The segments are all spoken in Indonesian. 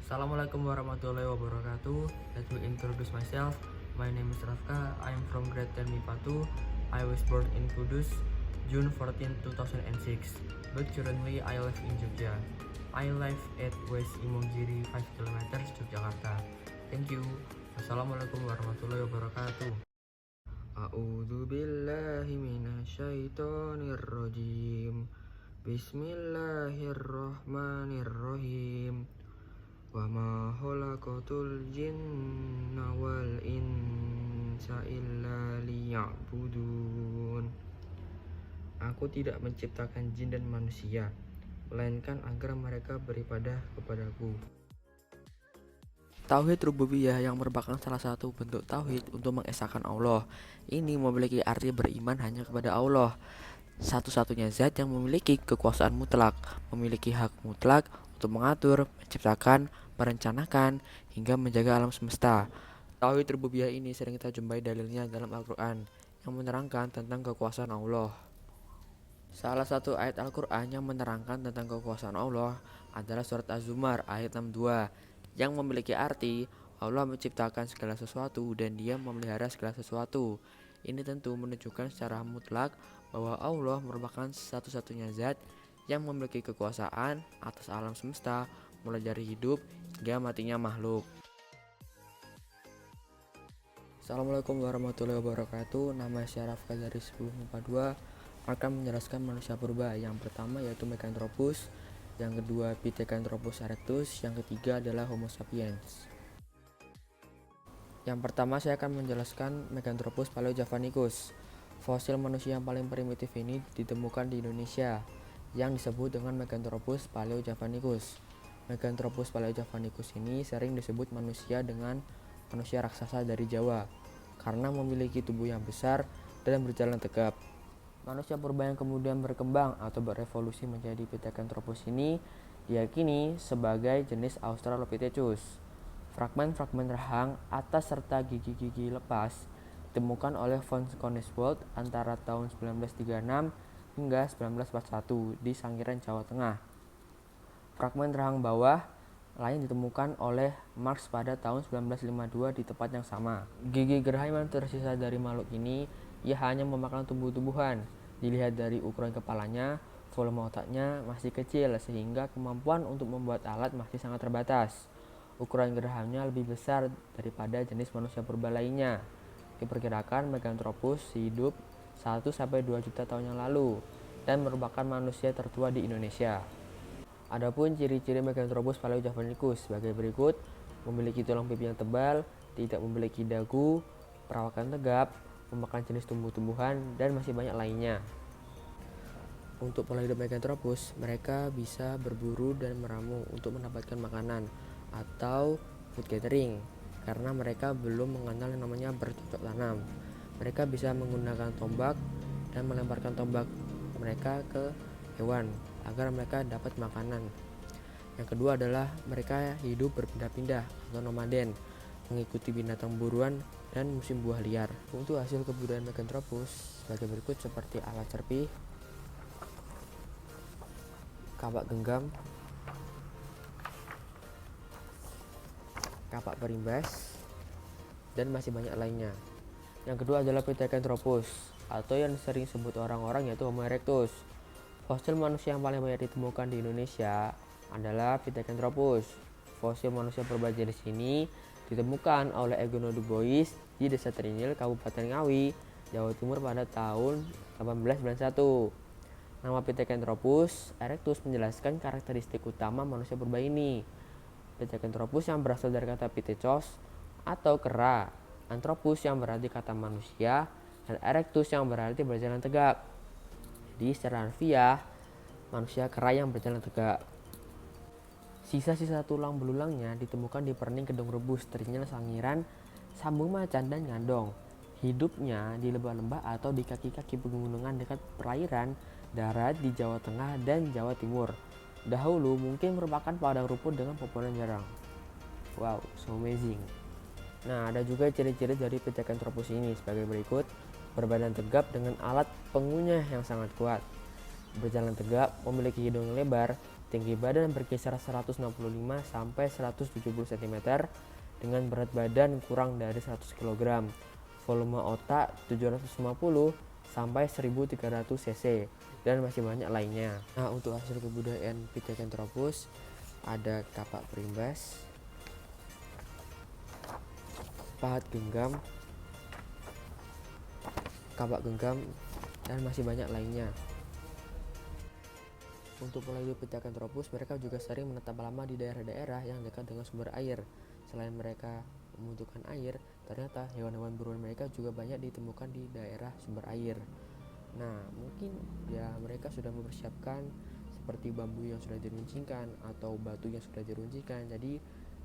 Assalamualaikum warahmatullahi wabarakatuh. Let me introduce myself. My name is Rafka. I am from grade 10 MIPA 2. I was born in Kudus, June 14, 2006. But currently I live in Jogja. I live at West Imogiri 5 km Yogyakarta. Thank you. Assalamualaikum warahmatullahi wabarakatuh. A'udzu billahi minasyaitonir rajim. Bismillahirrahmanirrahim. Wa ma khalaqatul jinna wal insa illa liya'budun. Aku tidak menciptakan jin dan manusia, melainkan agar mereka beribadah kepadaku. Tauhid rububiyah yang merupakan salah satu bentuk tauhid untuk mengesahkan Allah. Ini memiliki arti beriman hanya kepada Allah, satu-satunya zat yang memiliki kekuasaan mutlak, memiliki hak mutlak untuk mengatur, menciptakan, merencanakan, hingga menjaga alam semesta. Tauhid rububiyah ini sering kita jumpai dalilnya dalam Al-Quran yang menerangkan tentang kekuasaan Allah. Salah satu ayat Al-Quran yang menerangkan tentang kekuasaan Allah adalah surat Az-Zumar ayat 62 yang memiliki arti Allah menciptakan segala sesuatu dan Dia memelihara segala sesuatu. Ini tentu menunjukkan secara mutlak bahwa Allah merupakan satu-satunya zat yang memiliki kekuasaan atas alam semesta, mulai dari hidup hingga matinya makhluk. Assalamualaikum warahmatullahi wabarakatuh. Nama saya Rafka dari 1042 akan menjelaskan manusia purba. Yang pertama yaitu Meganthropus, yang kedua Pithecanthropus erectus, yang ketiga adalah Homo sapiens. Yang pertama saya akan menjelaskan Meganthropus paleojavanicus. Fosil manusia yang paling primitif ini ditemukan di Indonesia yang disebut dengan Meganthropus paleojavanicus. Meganthropus paleojavanicus ini sering disebut manusia dengan manusia raksasa dari Jawa karena memiliki tubuh yang besar dan berjalan tegap. Manusia purba yang kemudian berkembang atau berevolusi menjadi Pithecanthropus ini diyakini sebagai jenis Australopithecus. Fragmen-fragmen rahang atas serta gigi-gigi lepas ditemukan oleh von Koningswald antara tahun 1936 hingga 1941 di Sangiran, Jawa Tengah. Fragmen rahang bawah lain ditemukan oleh Marx pada tahun 1952 di tempat yang sama. Gigi geraham yang tersisa dari makhluk ini ia hanya memakan tumbuh-tumbuhan. Dilihat dari ukuran kepalanya, volume otaknya masih kecil sehingga kemampuan untuk membuat alat masih sangat terbatas. Ukuran gerahamnya lebih besar daripada jenis manusia purba lainnya. Diperkirakan Meganthropus hidup 1-2 juta tahun yang lalu dan merupakan manusia tertua di Indonesia. Adapun ciri-ciri Meganthropus paleojavanicus sebagai berikut: memiliki tulang pipi yang tebal, tidak memiliki dagu, perawakan tegap, memakan jenis tumbuh-tumbuhan, dan masih banyak lainnya. Untuk pola hidup Meganthropus, mereka bisa berburu dan meramu untuk mendapatkan makanan atau food gathering karena mereka belum mengenal yang namanya bercocok tanam. Mereka bisa menggunakan tombak dan melemparkan tombak mereka ke hewan agar mereka dapat makanan. Yang kedua adalah mereka hidup berpindah-pindah atau nomaden, mengikuti binatang buruan dan musim buah liar. Untuk hasil kebudayaan Meganthropus sebagai berikut seperti alat cerpi, kapak genggam, kapak perimbas, dan masih banyak lainnya. Yang kedua adalah Pithecanthropus atau yang sering disebut orang-orang yaitu Homo erectus. Fosil manusia yang paling banyak ditemukan di Indonesia adalah Pithecanthropus. Fosil manusia purba jenis ini ditemukan oleh Eugenio Du Bois di Desa Trinil, Kabupaten Ngawi, Jawa Timur pada tahun 1891. Nama Pithecanthropus erectus menjelaskan karakteristik utama manusia purba ini. Pithecanthropus yang berasal dari kata Pithecos atau kera, Anthropus yang berarti kata manusia, dan erectus yang berarti berjalan tegak. Jadi secara harfiah, manusia kera yang berjalan tegak. Sisa-sisa tulang belulangnya ditemukan di Perning, Kedung Rebus, Trinil, Sangiran, Sambung Macan, dan Ngandong. Hidupnya di lembah-lembah atau di kaki-kaki pegunungan dekat perairan darat di Jawa Tengah dan Jawa Timur. Dahulu mungkin merupakan padang rumput dengan pohonan jarang. Wow, so amazing. Nah, ada juga ciri-ciri dari Pithecanthropus ini sebagai berikut: berbadan tegap dengan alat pengunyah yang sangat kuat, berjalan tegap, memiliki hidung lebar, Tinggi badan berkisar 165 sampai 170 cm dengan berat badan kurang dari 100 kg. Volume otak 750 sampai 1300 cc dan masih banyak lainnya. Nah, untuk hasil kebudayaan Pithecanthropus ada kapak berimbas, pahat genggam, kapak genggam, dan masih banyak lainnya. Untuk pola hidup Pithecanthropus, mereka juga sering menetap lama di daerah-daerah yang dekat dengan sumber air. Selain mereka membutuhkan air, ternyata hewan-hewan buruan mereka juga banyak ditemukan di daerah sumber air. Nah, mungkin ya mereka sudah mempersiapkan seperti bambu yang sudah diruncingkan atau batu yang sudah diruncingkan. Jadi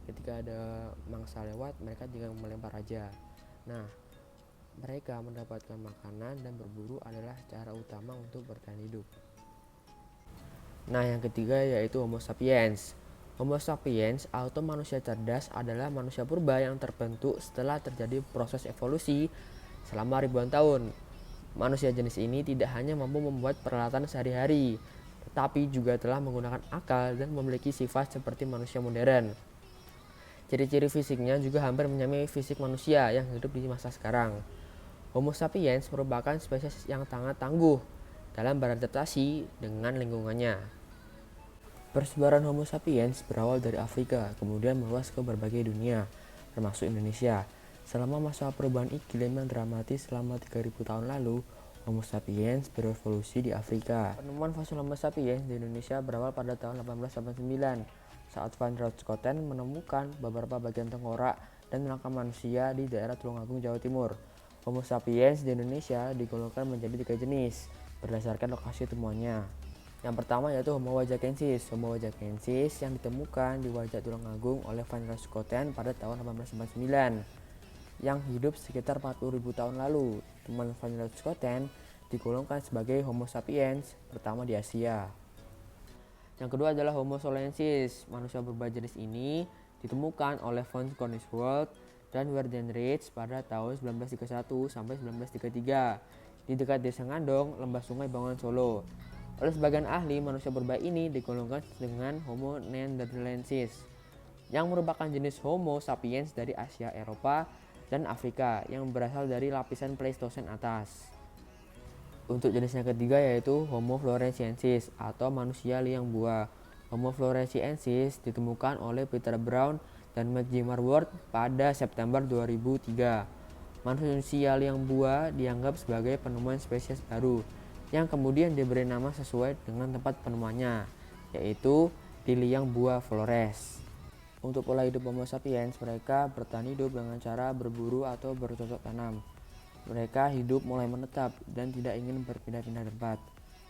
ketika ada mangsa lewat, mereka tinggal melempar aja. Nah, mereka mendapatkan makanan dan berburu adalah cara utama untuk bertahan hidup. Nah, yang ketiga yaitu Homo sapiens. Homo sapiens atau manusia cerdas adalah manusia purba yang terbentuk setelah terjadi proses evolusi selama ribuan tahun. Manusia jenis ini tidak hanya mampu membuat peralatan sehari-hari, tetapi juga telah menggunakan akal dan memiliki sifat seperti manusia modern. Ciri-ciri fisiknya juga hampir menyamai fisik manusia yang hidup di masa sekarang. Homo sapiens merupakan spesies yang sangat tangguh dalam beradaptasi dengan lingkungannya. Persebaran Homo sapiens berawal dari Afrika, kemudian meluas ke berbagai dunia, termasuk Indonesia. Selama masa perubahan iklim yang dramatis selama 3000 tahun lalu, Homo sapiens berevolusi di Afrika. Penemuan fosil Homo sapiens di Indonesia berawal pada tahun 1889 saat Van Rooschoten menemukan beberapa bagian tengkorak dan rangka manusia di daerah Tulungagung, Jawa Timur. Homo sapiens di Indonesia digolongkan menjadi 3 jenis berdasarkan lokasi temuannya. Yang pertama yaitu Homo wajakensis. Homo wajakensis yang ditemukan di Wajak Tulungagung oleh Van Rooschoten pada tahun 1899. Yang hidup sekitar 40.000 tahun lalu. Teman Van Rooschoten digolongkan sebagai Homo sapiens pertama di Asia. Yang kedua adalah Homo sollensis. Manusia berbajenis ini ditemukan oleh von Koningswald dan Werdenreich pada tahun 1931 sampai 1933 di dekat Desa Ngandong, Lembah Sungai Bengawan Solo. Oleh sebagian ahli, manusia purba ini digolongkan dengan Homo neanderthalensis yang merupakan jenis Homo sapiens dari Asia, Eropa, dan Afrika yang berasal dari lapisan Pleistosen atas. Untuk jenis yang ketiga yaitu Homo floresiensis atau manusia liang buah. Homo floresiensis ditemukan oleh Peter Brown dan McJimmer Ward pada September 2003. Manusia liang buah dianggap sebagai penemuan spesies baru yang kemudian diberi nama sesuai dengan tempat penemuannya, yaitu di liang buah Flores. Untuk pola hidup Homo sapiens, mereka bertahan hidup dengan cara berburu atau bercocok tanam. Mereka hidup mulai menetap dan tidak ingin berpindah-pindah tempat.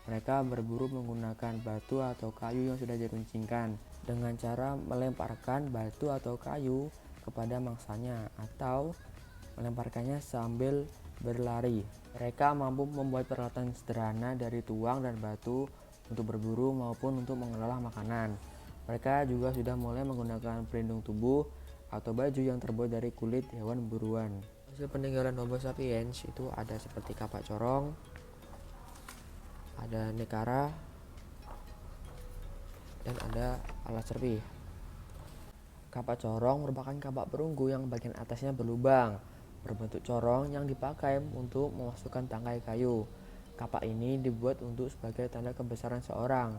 Mereka berburu menggunakan batu atau kayu yang sudah diruncingkan dengan cara melemparkan batu atau kayu kepada mangsanya atau melemparkannya sambil berlari. Mereka mampu membuat peralatan sederhana dari tuang dan batu untuk berburu maupun untuk mengolah makanan. Mereka juga sudah mulai menggunakan pelindung tubuh atau baju yang terbuat dari kulit hewan buruan. Hasil peninggalan Homo sapiens itu ada seperti kapak corong, ada nekara, dan ada alat serpih. Kapak corong merupakan kapak perunggu yang bagian atasnya berlubang, berbentuk corong yang dipakai untuk memasukkan tangkai kayu. Kapak ini dibuat untuk sebagai tanda kebesaran seorang,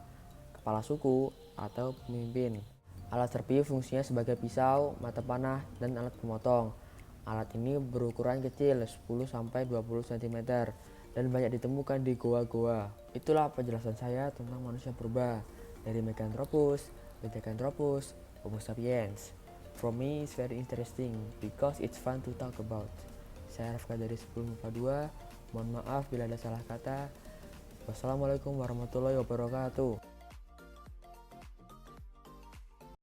kepala suku, atau pemimpin. Alat serpih fungsinya sebagai pisau, mata panah, dan alat pemotong. Alat ini berukuran kecil 10-20 cm dan banyak ditemukan di goa-goa. Itulah penjelasan saya tentang manusia purba dari Meganthropus, Pithecanthropus, Homo sapiens. For me it's very interesting because it's fun to talk about. Saya Rafka dari 1042. Mohon maaf bila ada salah kata. Wassalamualaikum warahmatullahi wabarakatuh.